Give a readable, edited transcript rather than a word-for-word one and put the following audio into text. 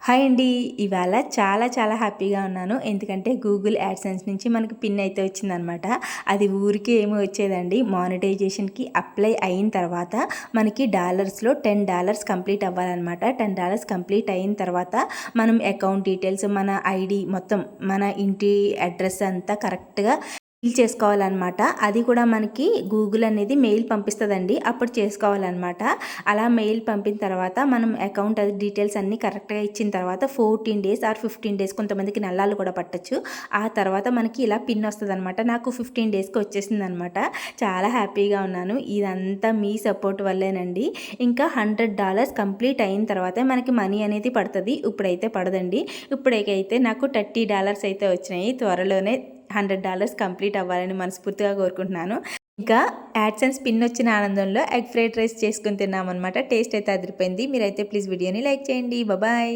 Hi అండి. ఇవాళ చాలా హ్యాపీగా ఉన్నాను. ఎందుకంటే గూగుల్ యాడ్సెన్స్ నుంచి మనకి పిన్ అయితే వచ్చిందనమాట. అది ఊరికే ఏమో వచ్చేదండి. మానిటైజేషన్‌కి అప్లై అయిన తర్వాత మనకి డాలర్స్‌లో $10 కంప్లీట్ అవ్వాలన్నమాట. $10 కంప్లీట్ అయిన తర్వాత మనం అకౌంట్ డీటెయిల్స్, మన ఐడీ మొత్తం మన ఇంటి అడ్రస్ అంతా కరెక్ట్‌గా ఫిల్ చేసుకోవాలన్నమాట. అది కూడా మనకి గూగుల్ అనేది మెయిల్ పంపిస్తుందండి. అప్పుడు చేసుకోవాలన్నమాట. అలా మెయిల్ పంపిన తర్వాత మనం అకౌంట్ డీటెయిల్స్ అన్నీ కరెక్ట్గా ఇచ్చిన తర్వాత 14 డేస్ ఆర్ 15 డేస్, కొంతమందికి నెలలు కూడా పట్టచ్చు. ఆ తర్వాత మనకి ఇలా పిన్ వస్తుంది అనమాట. నాకు 15 డేస్కి వచ్చేసింది అనమాట. చాలా హ్యాపీగా ఉన్నాను. ఇదంతా మీ సపోర్ట్ వల్లేనండి. ఇంకా $100 కంప్లీట్ అయిన తర్వాత మనకి మనీ అనేది పడుతుంది. ఇప్పుడైతే పడదండి. ఇప్పుడైతే నాకు $30 అయితే వచ్చినాయి. త్వరలోనే $100 కంప్లీట్ అవ్వాలని మనస్ఫూర్తిగా కోరుకుంటున్నాను. ఇంకా యాడ్సెన్స్ పిన్ వచ్చిన ఆనందంలో ఎగ్ ఫ్రైడ్ రైస్ చేసుకుని తిన్నామన్నమాట. టేస్ట్ అయితే అదిరిపోయింది. మీరైతే ప్లీజ్ వీడియోని లైక్ చేయండి. బాయ్.